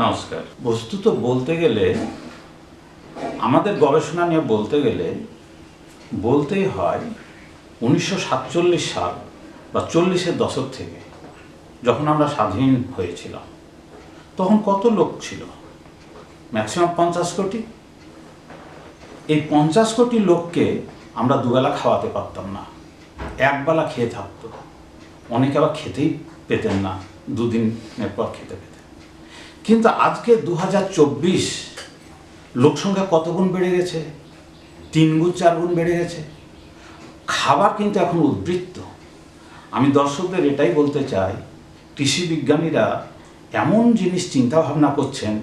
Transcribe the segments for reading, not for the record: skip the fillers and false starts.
নমস্কার। বস্তুত বলতে গেলে আমাদের গবেষণা নিয়ে বলতেই হয় 1947 সাল বা 40-এর দশক থেকে যখন আমরা স্বাধীন হয়েছিলাম তখন কত লোক ছিল? ম্যাক্সিমাম 50 কোটি। এই 50 কোটি লোককে আমরা দুবেলা খাওয়াতে পারতাম না, একবেলা খেয়ে থাকতো। অনেকে আবার খেতেই পেতেন না, দুদিনের পর খেতে পেতেন। কিন্তু আজকে 2024 লোকসংখ্যা কত গুণ বেড়ে গেছে? 3 গুণ 4 গুণ বেড়ে গেছে। খাবার কিন্তু এখন উদ্বৃত্ত। আমি দর্শকদের এটাই বলতে চাই, কৃষি বিজ্ঞানীরা এমন জিনিস চিন্তা ভাবনা করছেন,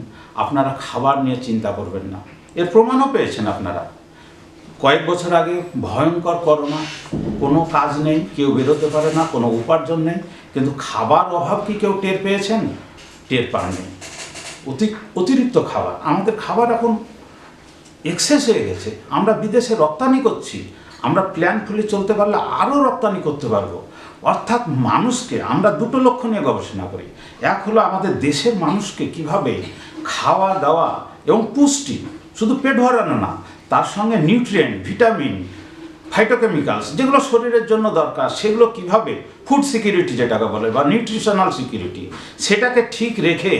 আপনারা খাবার নিয়ে চিন্তা করবেন না। এর প্রমাণও পেয়েছেন আপনারা। কয়েক বছর আগে ভয়ঙ্কর করোনা, কোনো কাজ নেই, কেউ বেরোতে পারে না, কোনো উপার্জন নেই, কিন্তু খাবার অভাব কি কেউ টের পেয়েছেন? টের পাননি। অতিরিক্ত খাবার, আমাদের খাবার এখন এক্সেস হয়ে গেছে। আমরা বিদেশে রপ্তানি করছি, আমরা প্ল্যান খুলে চলতে পারলে আরও রপ্তানি করতে পারবো। অর্থাৎ মানুষকে আমরা দুটো লক্ষ্য নিয়ে গবেষণা করি। এক হলো আমাদের দেশের মানুষকে কিভাবে খাওয়া দাওয়া এবং পুষ্টি, শুধু পেট ভরানো না, তার সঙ্গে নিউট্রিয়েন্ট, ভিটামিন, ফাইটোকেমিক্যালস যেগুলো শরীরের জন্য দরকার, সেগুলো কিভাবে ফুড সিকিউরিটি যেটাকে বলে বা নিউট্রিশনাল সিকিউরিটি, সেটাকে ঠিক রেখে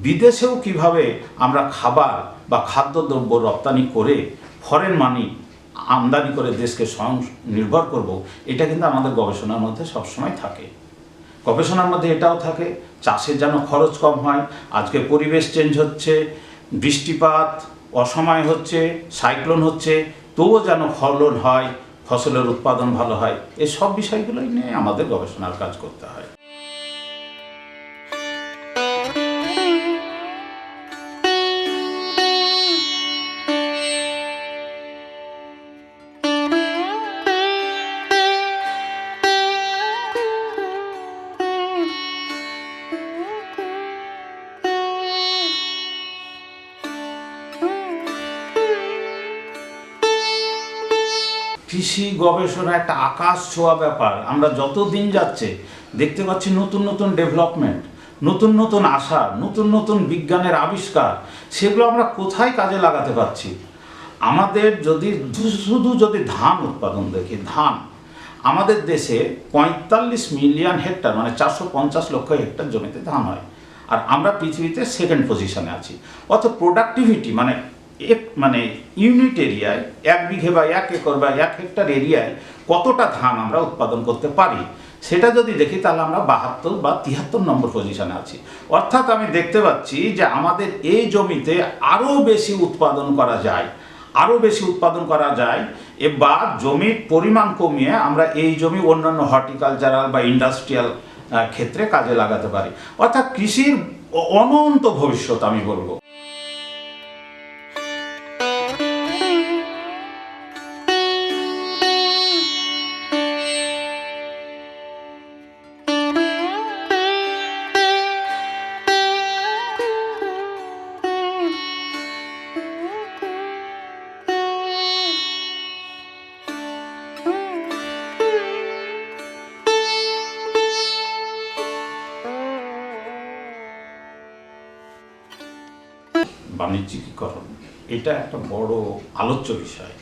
বিদেশেও কিভাবে আমরা খাবার বা খাদ্যদ্রব্য রপ্তানি করে ফরেন মানি আমদানি করে দেশকে স্বয়ং নির্ভর করব, এটা কিন্তু আমাদের গবেষণার মধ্যে সবসময় থাকে। গবেষণার মধ্যে এটাও থাকে চাষের যেন খরচ কম হয়। আজকে পরিবেশ চেঞ্জ হচ্ছে, বৃষ্টিপাত অসময় হচ্ছে, সাইক্লোন হচ্ছে, তবুও যেন ফলন হয়, ফসলের উৎপাদন ভালো হয়। এই সব বিষয়গুলোই নিয়ে আমাদের গবেষণার কাজ করতে হয়। কৃষি গবেষণা একটা আকাশ ছোঁয়া ব্যাপার। আমরা যত দিন যাচ্ছে দেখতে পাচ্ছি নতুন নতুন ডেভেলপমেন্ট, নতুন নতুন আশা, নতুন নতুন বিজ্ঞানের আবিষ্কার। সেগুলো আমরা কোথায় কাজে লাগাতে পারছি? আমাদের যদি ধান উৎপাদন দেখি, ধান আমাদের দেশে 45 মিলিয়ন হেক্টর, মানে 450 লক্ষ হেক্টর জমিতে ধান হয়, আর আমরা পৃথিবীতে সেকেন্ড পজিশনে আছি। অর্থাৎ প্রোডাক্টিভিটি মানে ইউনিট এরিয়ায় 1 বিঘে বা 1 একর বা 1 হেক্টর এরিয়ায় কতটা ধান আমরা উৎপাদন করতে পারি, সেটা যদি দেখি তাহলে আমরা 72 বা 73 নম্বর পজিশনে আছি। অর্থাৎ আমি দেখতে পাচ্ছি যে আমাদের এই জমিতে আরও বেশি উৎপাদন করা যায়, এবার জমির পরিমাণ কমিয়ে আমরা এই জমি অন্যান্য হর্টিকালচারাল বা ইন্ডাস্ট্রিয়াল ক্ষেত্রে কাজে লাগাতে পারি। অর্থাৎ কৃষির অনন্ত ভবিষ্যৎ আমি বলবো। বাণিজ্যিকীকরণ এটা একটা বড় আলোচ্য বিষয়।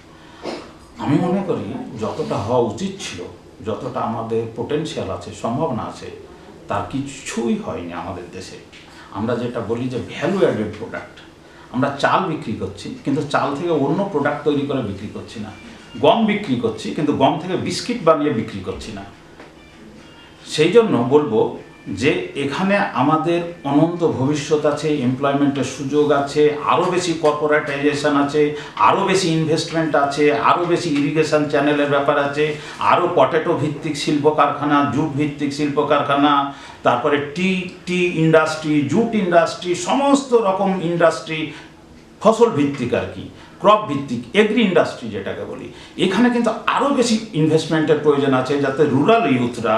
আমি মনে করি যতটা হওয়া উচিত ছিল, যতটা আমাদের পোটেনশিয়াল আছে, সম্ভাবনা আছে, তার কিছুই হয়নি আমাদের দেশে। আমরা যেটা বলি যে ভ্যালু অ্যাডেড প্রোডাক্ট, আমরা চাল বিক্রি করছি কিন্তু চাল থেকে অন্য প্রোডাক্ট তৈরি করে বিক্রি করছি না। গম বিক্রি করছি কিন্তু গম থেকে বিস্কিট বানিয়ে বিক্রি করছি না। সেই জন্য বলবো যে এখানে আমাদের অনন্ত ভবিষ্যৎ আছে, এমপ্লয়মেন্টের সুযোগ আছে, আরও বেশি কর্পোরেটাইজেশন আছে, আরও বেশি ইনভেস্টমেন্ট আছে, আরও বেশি ইরিগেশন চ্যানেলের ব্যাপার আছে, আরও পটেটো ভিত্তিক শিল্প কারখানা, জুট ভিত্তিক শিল্প কারখানা, তারপরে টি ইন্ডাস্ট্রি, জুট ইন্ডাস্ট্রি, সমস্ত রকম ইন্ডাস্ট্রি, ফসল ভিত্তিক আর কি, ক্রপ ভিত্তিক এগ্রি ইন্ডাস্ট্রি যেটাকে বলি। এখানে কিন্তু আরও বেশি ইনভেস্টমেন্টের প্রয়োজন আছে, যাতে রুরাল ইউথরা,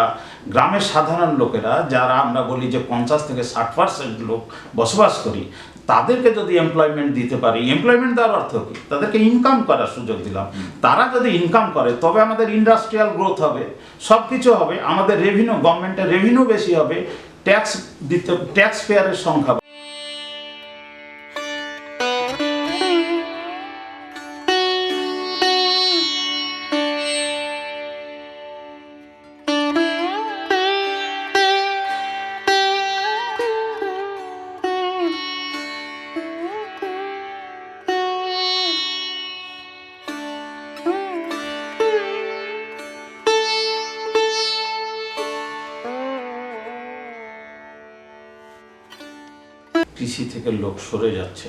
গ্রামের সাধারণ লোকেরা, যারা আমরা বলি যে 50 থেকে 60% লোক বসবাস করি, তাদেরকে যদি এমপ্লয়মেন্ট দিতে পারি, এমপ্লয়মেন্ট দেওয়ার অর্থ কি? তাদেরকে ইনকাম করার সুযোগ দিলাম। তারা যদি ইনকাম করে তবে আমাদের ইন্ডাস্ট্রিয়াল গ্রোথ হবে, সব কিছু হবে, আমাদের রেভিনিউ, গভর্নমেন্টের রেভিনিউ বেশি হবে, ট্যাক্স পেয়ারের সংখ্যা কৃষি থেকে লোক সরে যাচ্ছে।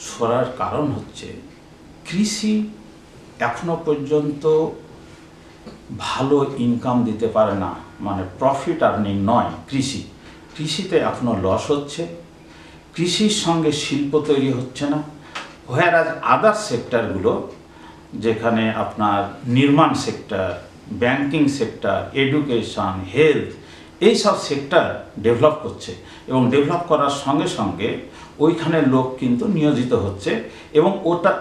সরার কারণ হচ্ছে কৃষি এখনো পর্যন্ত ভালো ইনকাম দিতে পারে না, মানে প্রফিট আর্নিং নয়। কৃষিতে এখনো লস হচ্ছে। কৃষির সঙ্গে শিল্প তৈরি হচ্ছে না। হোয়ারাজ আদার সেক্টরগুলো, যেখানে আপনার নির্মাণ sector, banking sector, education, health, এই সব সেক্টর ডেভেলপ করছে এবং ডেভেলপ করার সঙ্গে সঙ্গে ওইখানে লোক কিন্তু নিয়োজিত হচ্ছে এবং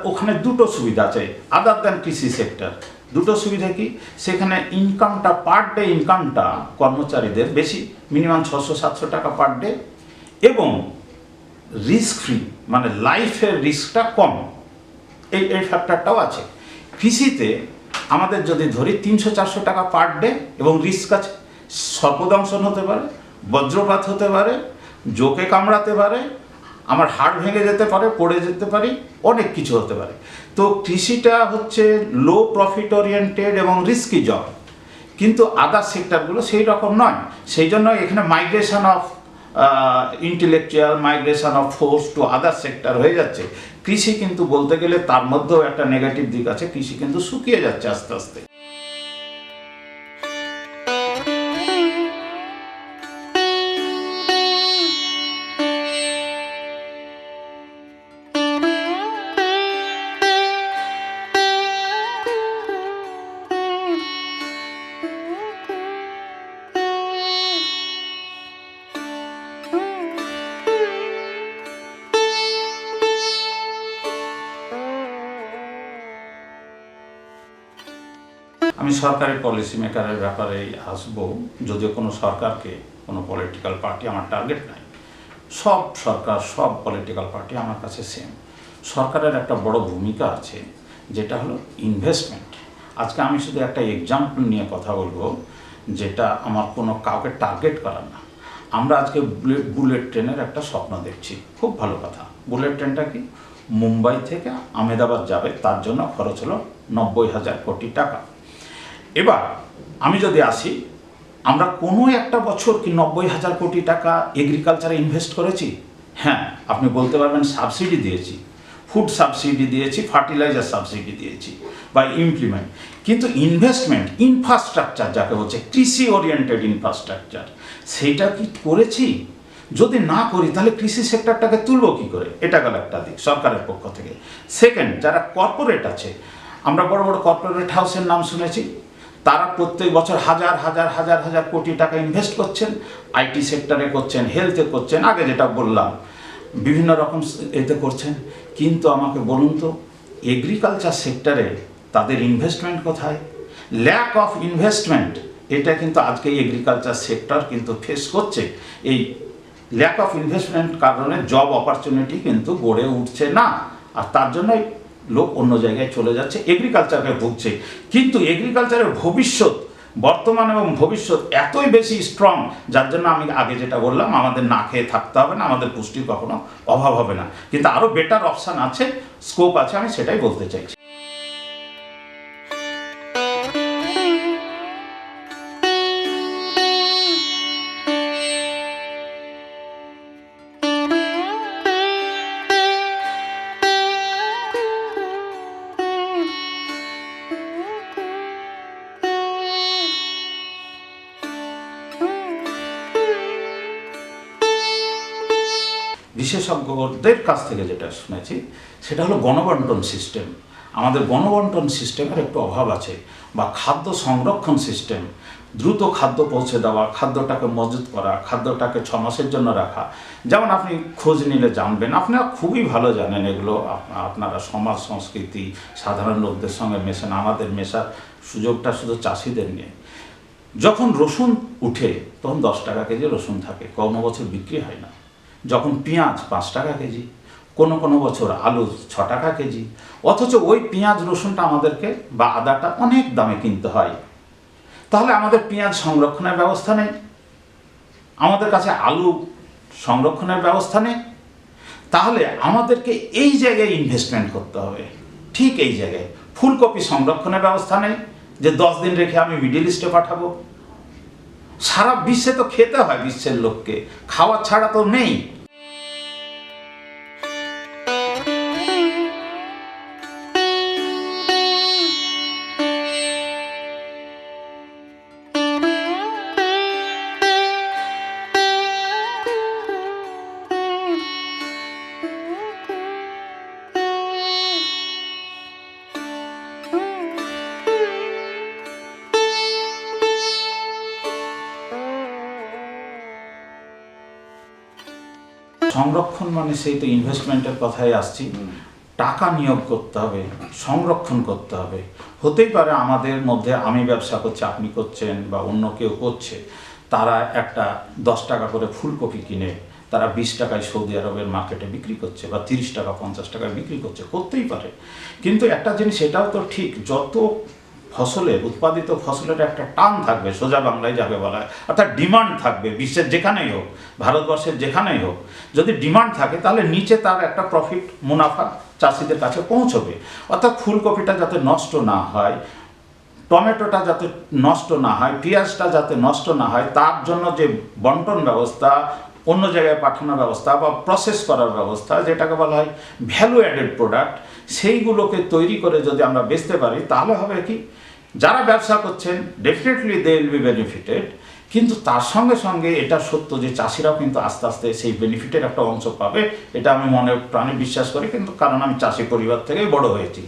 ওখানে দুটো সুবিধা আছে আদার দ্যান কৃষি সেক্টর। দুটো সুবিধা কি, সেখানে ইনকামটা, পার ডে ইনকামটা কর্মচারীদের বেশি, মিনিমাম 600-700 টাকা পার ডে, এবং রিস্ক ফ্রি, মানে লাইফের রিস্কটা কম, এই ফ্যাক্টরটাও আছে। কৃষিতে আমাদের যদি ধরি 300-400 টাকা পার ডে এবং রিস্ক আছে, সর্পদংশন হতে পারে, বজ্রপাত হতে পারে, জোকে কামড়াতে পারে, আমার হাড় ভেঙে যেতে পারে, পড়ে যেতে পারি, অনেক কিছু হতে পারে। তো কৃষিটা হচ্ছে লো প্রফিট ওরিয়েন্টেড এবং রিস্কি জব, কিন্তু আদার সেক্টরগুলো সেই রকম নয়। সেই জন্য এখানে migration of intellectual, migration of force to other sector হয়ে যাচ্ছে। কৃষি কিন্তু বলতে গেলে তার মধ্যেও একটা নেগেটিভ দিক আছে, কৃষি কিন্তু শুকিয়ে যাচ্ছে আস্তে আস্তে। আমি সরকারি পলিসি মেকারের ব্যাপারে আসবো, যদিও কোনো সরকারকে, কোনো পলিটিক্যাল পার্টি আমার টার্গেট নাই। সব সরকার, সব পলিটিক্যাল পার্টি আমার কাছে সেম। সরকারের একটা বড় ভূমিকা আছে, যেটা হলো ইনভেস্টমেন্ট। আজকে আমি শুধু একটা এক্সাম্পল নিয়ে কথা বলবো, যেটা আমার কোনো কাউকে টার্গেট করার না। আমরা আজকে বুলেট ট্রেনের একটা স্বপ্ন দেখছি, খুব ভালো কথা। বুলেট ট্রেনটা কি, মুম্বাই থেকে আহমেদাবাদ যাবে, তার জন্য খরচ হলো 90,000 কোটি টাকা। এবার আমি যদি আসি, আমরা কোনো একটা বছর কি 90,000 কোটি টাকা এগ্রিকালচারে ইনভেস্ট করেছি? হ্যাঁ, আপনি বলতে পারবেন সাবসিডি দিয়েছি, ফুড সাবসিডি দিয়েছি, ফার্টিলাইজার সাবসিডি দিয়েছি বা ইমপ্লিমেন্ট, কিন্তু ইনভেস্টমেন্ট, ইনফ্রাস্ট্রাকচার যাকে বলছে, কৃষি ওরিয়েন্টেড ইনফ্রাস্ট্রাকচার, সেইটা কি করেছি? যদি না করি তাহলে কৃষি সেক্টরটাকে তুলব কী করে? এটা গেল একটা দিক সরকারের পক্ষ থেকে। সেকেন্ড, যারা কর্পোরেট আছে, আমরা বড় বড় কর্পোরেট হাউসের নাম শুনেছি, তারা প্রত্যেক বছর হাজার হাজার হাজার হাজার কোটি টাকা ইনভেস্ট করছেন, আইটি সেক্টরে করছেন, হেলথে করছেন, আগে যেটা বললাম বিভিন্ন রকম এতে করছেন। কিন্তু আমাকে বলুন তো, এগ্রিকালচার সেক্টরে তাদের ইনভেস্টমেন্ট কোথায়? ল্যাক অফ ইনভেস্টমেন্ট, এটা কিন্তু আজকে এগ্রিকালচার সেক্টর কিন্তু ফেস করছে। এই ল্যাক অফ ইনভেস্টমেন্ট কারণে জব অপরচুনিটি কিন্তু গড়ে উঠছে না, আর তার জন্যই লোক অন্য জায়গায় চলে যাচ্ছে, এগ্রিকালচারকে ভুগছে। কিন্তু এগ্রিকালচারের ভবিষ্যৎ, বর্তমান এবং ভবিষ্যৎ এতই বেশি স্ট্রং, যার জন্য আমি আগে যেটা বললাম, আমাদের না খেয়ে থাকতে হবে না, আমাদের পুষ্টির কখনো অভাব হবে না। কিন্তু আরও বেটার অপশান আছে, স্কোপ আছে, আমি সেটাই বলতে চাইছি। বিশেষজ্ঞদের কাছ থেকে যেটা শুনেছি, সেটা হলো গণবন্টন সিস্টেম। আমাদের গণবন্টন সিস্টেমের একটু অভাব আছে, বা খাদ্য সংরক্ষণ সিস্টেম, দ্রুত খাদ্য পৌঁছে দেওয়া, খাদ্যটাকে মজুত করা, খাদ্যটাকে 6 মাসের জন্য রাখা। যেমন আপনি খোঁজ নিলে জানবেন, আপনারা খুবই ভালো জানেন এগুলো, আপনারা সমাজ সংস্কৃতি সাধারণ লোকদের সঙ্গে মেশেন, আমাদের মেশার সুযোগটা শুধু চাষিদের নিয়ে। যখন রসুন উঠে তখন 10 টাকা কেজি রসুন থাকে, কোনো বছর বিক্রি হয় না। যখন পেঁয়াজ 5 টাকা কেজি, কোনো কোনো বছর আলু 6 টাকা কেজি, অথচ ওই পেঁয়াজ রসুনটা আমাদেরকে বা আদাটা অনেক দামে কিনতে হয়। তাহলে আমাদের পেঁয়াজ সংরক্ষণের ব্যবস্থা নেই, আমাদের কাছে আলু সংরক্ষণের ব্যবস্থা নেই। তাহলে আমাদেরকে এই জায়গায় ইনভেস্টমেন্ট করতে হবে, ঠিক এই জায়গায়। ফুলকপি সংরক্ষণের ব্যবস্থা নেই, যে 10 দিন রেখে আমি মিডল ইস্টে পাঠাবো। সারা বিশ্বে তো খেতে হয়, বিশ্বের লোককে খাওয়া ছাড়া তো নেই। সংরক্ষণ মানে সেই তো ইনভেস্টমেন্টের কথাই আসছি, টাকা নিয়োগ করতে হবে, সংরক্ষণ করতে হবে। হতেই পারে আমাদের মধ্যে আমি ব্যবসা করছি, আপনি করছেন, বা অন্য কেউ করছে, তারা একটা 10 টাকা করে ফুলকপি কিনে তারা 20 টাকায় সৌদি আরবের মার্কেটে বিক্রি করছে, বা 30 টাকা 50 টাকায় বিক্রি করছে, করতেই পারে। কিন্তু একটা জিনিস এটাও তো ঠিক, যত ফসলের উৎপাদিত ফসলের একটা টান থাকবে, সোজা বাংলায় যাকে বলা হয়, অর্থাৎ ডিমান্ড থাকবে, বিশ্বের যেখানেই হোক, ভারতবর্ষের যেখানেই হোক, যদি ডিমান্ড থাকে তাহলে নিচে তার একটা প্রফিট, মুনাফা চাষিদের কাছে পৌঁছবে। অর্থাৎ ফুলকপিটা যাতে নষ্ট না হয়, টমেটোটা যাতে নষ্ট না হয়, পেঁয়াজটা যাতে নষ্ট না হয়, তার জন্য যে বন্টন ব্যবস্থা, অন্য জায়গায় পাঠানোর ব্যবস্থা বা প্রসেস করার ব্যবস্থা, যেটাকে বলা হয় ভ্যালু অ্যাডেড প্রোডাক্ট, সেইগুলোকে তৈরি করে যদি আমরা বেচতে পারি, তাহলে হবে কি, যারা ব্যবসা করছেন definitely they will be benefited. কিন্তু তার সঙ্গে সঙ্গে এটা সত্য যে চাষিরাও কিন্তু আস্তে আস্তে সেই বেনিফিটের একটা অংশ পাবে, এটা আমি মনে প্রাণে বিশ্বাস করি, কিন্তু কারণ আমি চাষি পরিবার থেকেই বড় হয়েছি।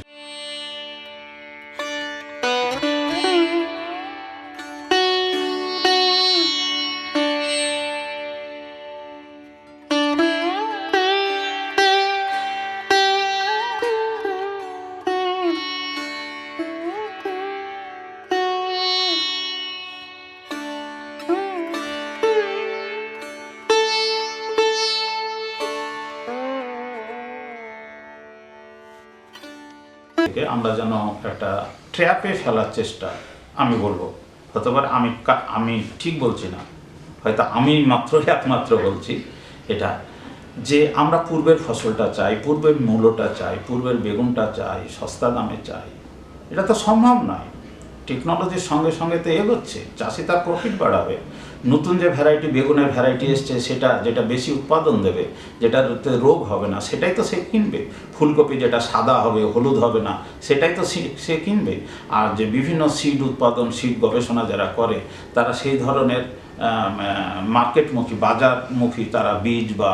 আমরা যেন একটা ট্র্যাপে ফেলার চেষ্টা, আমি বলবো, হতে পারে আমি ঠিক বলছি না, হয়তো আমি একমাত্র বলছি এটা, যে আমরা পূর্বের ফসলটা চাই, পূর্বের মূল্যটা চাই, পূর্বের বেগুনটা চাই, সস্তা দামে চাই। এটা তো সম্ভব নয়। টেকনোলজির সঙ্গে সঙ্গে তো এগোচ্ছে, চাষি তার প্রফিট বাড়াবে, নতুন যে ভ্যারাইটি, বেগুনের ভ্যারাইটি এসছে, যেটা বেশি উৎপাদন দেবে, যেটাতে রোগ হবে না, সেটাই তো সে কিনবে। ফুলকপি যেটা সাদা হবে, হলুদ হবে না, সেটাই তো সে কিনবে। আর যে বিভিন্ন সিড উৎপাদন, সিড গবেষণা যারা করে, তারা সেই ধরনের মার্কেটমুখী, বাজারমুখী তারা বীজ বা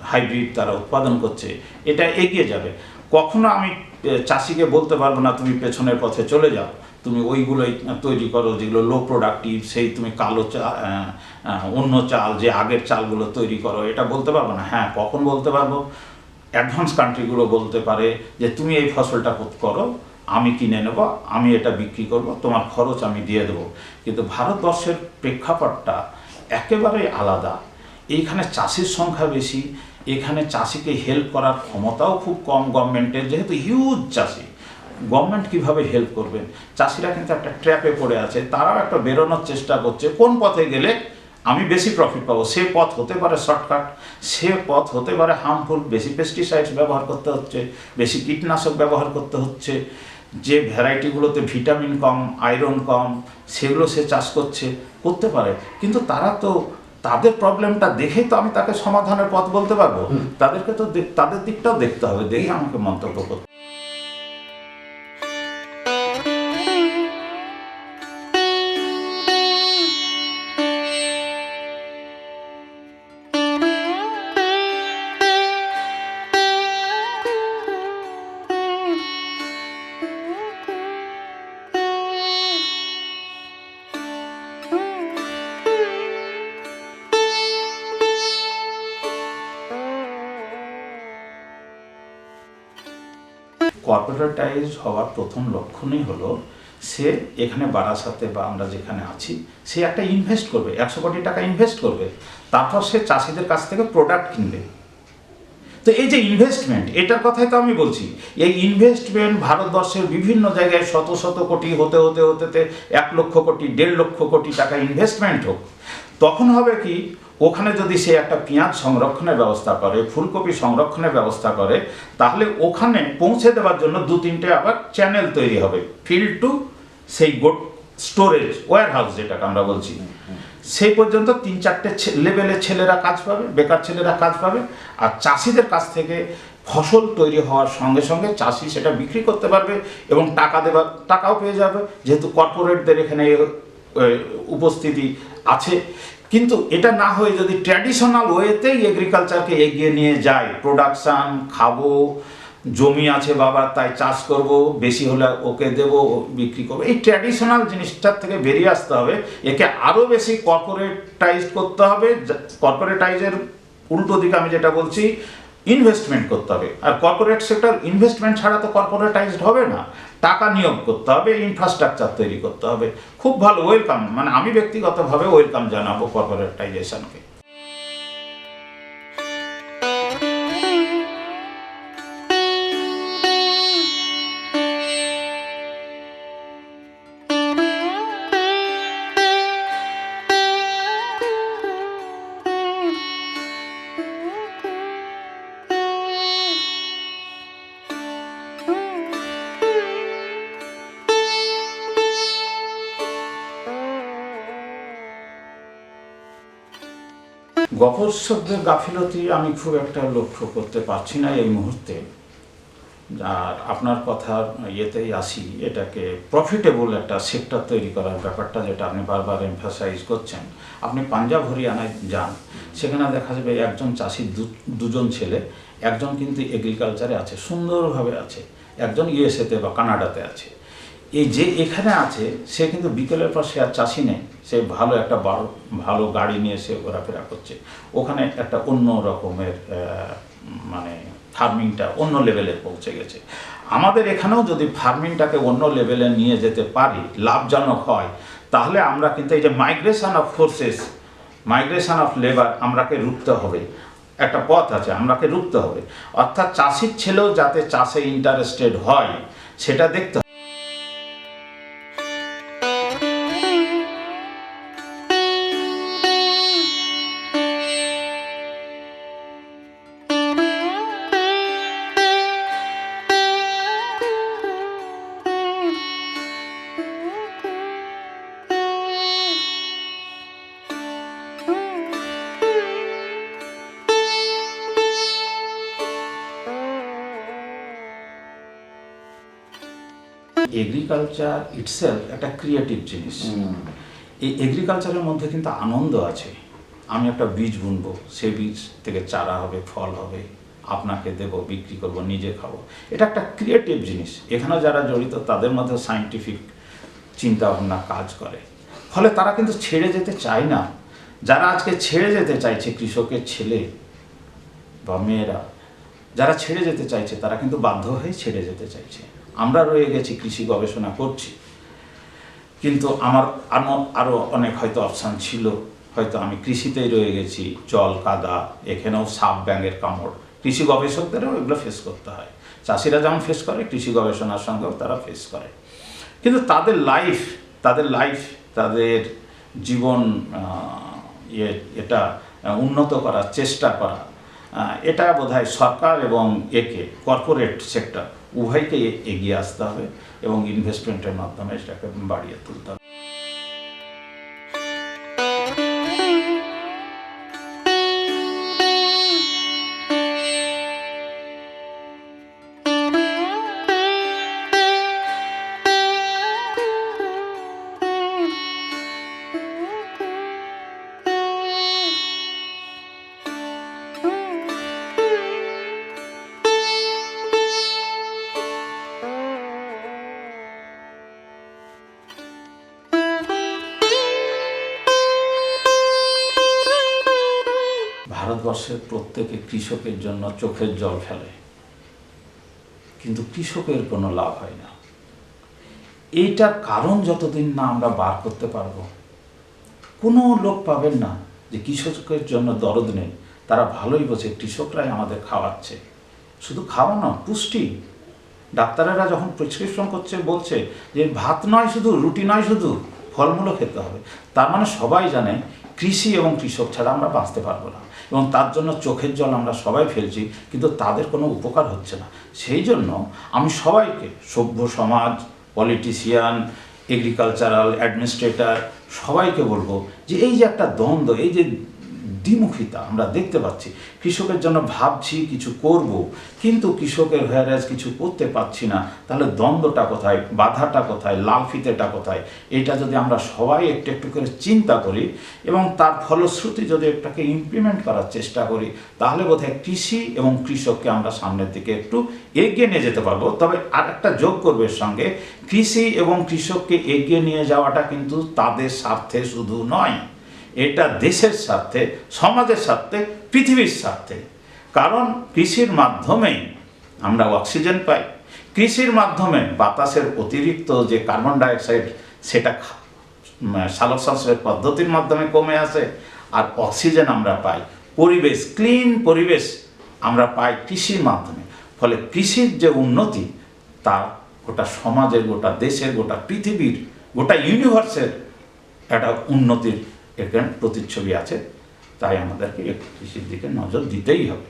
হাইব্রিড তারা উৎপাদন করছে, এটা এগিয়ে যাবে। কখনো আমি চাষিকে বলতে পারবো না তুমি পেছনের পথে চলে যাও, তুমি ওইগুলোই তৈরি করো যেগুলো লো প্রোডাক্টিভ, সেই তুমি কালো অন্য চাল, যে আগের চালগুলো তৈরি করো, এটা বলতে পারবো না। হ্যাঁ, কখন বলতে পারবো, অ্যাডভান্স কান্ট্রিগুলো বলতে পারে যে তুমি এই ফসলটা করো, আমি কিনে নেব, আমি এটা বিক্রি করব, তোমার খরচ আমি দিয়ে দেবো। কিন্তু ভারতবর্ষের প্রেক্ষাপটটা একেবারেই আলাদা। এইখানে চাষির সংখ্যা বেশি, এখানে চাষিকে হেল্প করার ক্ষমতাও খুব কম গভর্নমেন্টের, যেহেতু হিউজ চাষি, গভর্নমেন্ট কীভাবে হেল্প করবেন? চাষিরা কিন্তু একটা ট্র্যাপে পড়ে আছে, তারাও একটা বেরোনোর চেষ্টা করছে, কোন পথে গেলে আমি বেশি প্রফিট পাবো। সে পথ হতে পারে শর্টকাট, সে পথ হতে পারে হার্মফুল, বেশি পেস্টিসাইডস ব্যবহার করতে হচ্ছে, বেশি কীটনাশক ব্যবহার করতে হচ্ছে, যে ভ্যারাইটিগুলোতে ভিটামিন কম, আয়রন কম, সেগুলো সে চাষ করতে পারে। কিন্তু তারা তো তাদের প্রবলেমটা দেখেই তো আমি তাকে সমাধানের পথ বলতে পারবো। তাদেরকে তো তাদের দিকটাও দেখতে হবে, দেখে আমাকে মন্তব্য করতে। কর্পোরেটাইজ হওয়ার প্রথম লক্ষণই হলো সে এখানে বারাসাতে বা আমরা যেখানে আছি, সে একটা ইনভেস্ট করবে, 100 কোটি টাকা ইনভেস্ট করবে, তারপর সে চাষিদের কাছ থেকে প্রোডাক্ট কিনবে। তো এই যে ইনভেস্টমেন্ট, এটার কথাই তো আমি বলছি। এই ইনভেস্টমেন্ট ভারতবর্ষের বিভিন্ন জায়গায় শত শত কোটি হতে 1 লক্ষ কোটি, 1.5 লক্ষ কোটি টাকা ইনভেস্টমেন্ট হোক, তখন হবে কি, ওখানে যদি সে একটা পেঁয়াজ সংরক্ষণের ব্যবস্থা করে, ফুলকপি সংরক্ষণের ব্যবস্থা করে, তাহলে ওখানে পৌঁছে দেওয়ার জন্য 2-3টে আবার চ্যানেল তৈরি হবে, ফিল্ড টু সেই স্টোরেজ ওয়্যার হাউস যেটাকে আমরা বলছি, সেই পর্যন্ত 3-4টে লেভেলের ছেলেরা কাজ পাবে, বেকার ছেলেরা কাজ পাবে। আর চাষিদের কাছ থেকে ফসল তৈরি হওয়ার সঙ্গে সঙ্গে চাষি সেটা বিক্রি করতে পারবে এবং টাকাও পেয়ে যাবে, যেহেতু কর্পোরেটদের এখানে উপস্থিতি আছে। কিন্তু এটা না হয়ে যদি ট্র্যাডিশনাল ওয়েতেই এগ্রিকালচারকে এগিয়ে নিয়ে যায়, প্রোডাকশান, খাবো, জমি আছে বাবার তাই চাষ করব, বেশি হলে ওকে দেব, বিক্রি করবো, এই ট্র্যাডিশনাল জিনিসটার থেকে বেরিয়ে আসতে হবে। একে আরও বেশি কর্পোরেটাইজ করতে হবে। কর্পোরেটাইজের উল্টো দিকে আমি যেটা বলছি, ইনভেস্টমেন্ট করতে হবে। আর কর্পোরেট সেক্টর ইনভেস্টমেন্ট ছাড়া তো কর্পোরেটাইজড হবে না, টাকা নিয়োগ করতে হবে, ইনফ্রাস্ট্রাকচার তৈরি করতে হবে। খুব ভালো, ওয়েলকাম, মানে আমি ব্যক্তিগতভাবে ওয়েলকাম জানাবো কর্পোরেটাইজেশনকে। গবেষকদের গাফিলতি আমি খুব একটা লক্ষ্য করতে পারছি না এই মুহূর্তে। আর আপনার কথার ইয়েতেই আসি, এটাকে প্রফিটেবল একটা সেক্টর তৈরি করার ব্যাপারটা যেটা আপনি বারবার এমফাসাইজ করছেন। আপনি পাঞ্জাব হরিয়ানায় যান, সেখানে দেখা যাবে একজন চাষির দুজন ছেলে, একজন কিন্তু এগ্রিকালচারে আছে, সুন্দরভাবে আছে, একজন ইউএসএতে বা কানাডাতে আছে। এই যে এখানে আছে সে কিন্তু বিকেলের পর সে আর চাষি নেই, সে ভালো একটা ভালো গাড়ি নিয়ে সে ঘোরাফেরা করছে। ওখানে একটা অন্য রকমের মানে ফার্মিংটা অন্য লেভেলে পৌঁছে গেছে। আমাদের এখানেও যদি ফার্মিংটাকে অন্য লেভেলে নিয়ে যেতে পারি, লাভজনক হয়, তাহলে আমরা কিন্তু এই যে migration of forces, migration of labour আমরাকে রুখতে হবে। একটা পথ আছে, আমরাকে রুখতে হবে। অর্থাৎ চাষির ছেলেও যাতে চাষে ইন্টারেস্টেড হয় সেটা দেখতে হবে। এগ্রিকালচার ইটসেলফ একটা ক্রিয়েটিভ জিনিস। এই এগ্রিকালচারের মধ্যে কিন্তু আনন্দ আছে। আমি একটা বীজ বুনবো, সে বীজ থেকে চারা হবে, ফল হবে, আপনাকে দেব, বিক্রি করব, নিজে খাবো। এটা একটা ক্রিয়েটিভ জিনিস। এখানে যারা জড়িত তাদের মধ্যে সায়েন্টিফিক চিন্তাভাবনা কাজ করে, ফলে তারা কিন্তু ছেড়ে যেতে চায় না। যারা আজকে ছেড়ে যেতে চাইছে, কৃষকের ছেলে বা মেয়েরা যারা ছেড়ে যেতে চাইছে, তারা কিন্তু বাধ্য হয়ে ছেড়ে যেতে চাইছে। আমরা রয়ে গেছি, কৃষি গবেষণা করছি, কিন্তু আমার আরও অনেক হয়তো অপশান ছিল, হয়তো আমি কৃষিতেই রয়ে গেছি। জল কাদা, এখানেও সাপ ব্যাঙের কামড়, কৃষি গবেষকদেরও এগুলো ফেস করতে হয়। চাষিরা যেমন ফেস করে, কৃষি গবেষণার সঙ্গেও তারা ফেস করে। কিন্তু তাদের তাদের জীবন এটা উন্নত করার চেষ্টা করা, এটা বোধহয় সরকার এবং কর্পোরেট সেক্টর উভয়কে এগিয়ে আসতে হবে এবং ইনভেস্টমেন্টের মাধ্যমে সেটাকে বাড়িয়ে তুলতে হবে। ভারতবর্ষের প্রত্যেকে কৃষকের জন্য চোখের জল ফেলে, কিন্তু কৃষকের কোনো লাভ হয় না। এইটার কারণ যতদিন না আমরা বার করতে পারবো, কোনো লোক পাবেন না যে কৃষকের জন্য দরদ নেই। তারা ভালোই বোঝে কৃষকরাই আমাদের খাওয়াচ্ছে, শুধু খাওয়া না, পুষ্টি। ডাক্তারেরা যখন প্রেসক্রিপশন করছে, বলছে যে ভাত নয় শুধু, রুটি নয় শুধু, ফলমূলও খেতে হবে। তার মানে সবাই জানে কৃষি এবং কৃষক ছাড়া আমরা বাঁচতে পারবো না, এবং তার জন্য চোখের জল আমরা সবাই ফেলছি, কিন্তু তাদের কোনো উপকার হচ্ছে না। সেই জন্য আমি সবাইকে, সভ্য সমাজ, পলিটিশিয়ান, এগ্রিকালচারাল অ্যাডমিনিস্ট্রেটর, সবাইকে বলবো যে এই যে একটা দ্বন্দ্ব, এই যে দ্বিমুখিতা আমরা দেখতে পাচ্ছি, কৃষকের জন্য ভাবছি কিছু করব, কিন্তু কৃষকের হ্যারাস কিছু করতে পারছি না, তাহলে দ্বন্দ্বটা কোথায়, বাধাটা কোথায়, লাল ফিতেটা কোথায়? এটা যদি আমরা সবাই একটু একটু করে চিন্তা করি এবং তার ফলশ্রুতি যদি এটাকে ইমপ্লিমেন্ট করার চেষ্টা করি, তাহলে বোধহয় কৃষি এবং কৃষককে আমরা সামনের দিকে একটু এগিয়ে নিয়ে যেতে পারবো। তবে আর একটা যোগ করবে এর সঙ্গে, কৃষি এবং কৃষককে এগিয়ে নিয়ে যাওয়াটা কিন্তু তাদের স্বার্থে শুধু নয়, এটা দেশের স্বার্থে, সমাজের স্বার্থে, পৃথিবীর স্বার্থে। কারণ কৃষির মাধ্যমেই আমরা অক্সিজেন পাই, কৃষির মাধ্যমে বাতাসের অতিরিক্ত যে কার্বন ডাইঅক্সাইড সেটা সালোক সংশ্লেষ পদ্ধতির মাধ্যমে কমে আসে, আর অক্সিজেন আমরা পাই, পরিবেশ, ক্লিন পরিবেশ আমরা পাই কৃষির মাধ্যমে। ফলে কৃষির যে উন্নতি তা গোটা সমাজের, গোটা দেশের, গোটা পৃথিবীর, গোটা ইউনিভার্সের একটা উন্নতির এখানে প্রতিচ্ছবি আছে। তাই আমাদেরকে কৃষির দিকে নজর দিতেই হবে।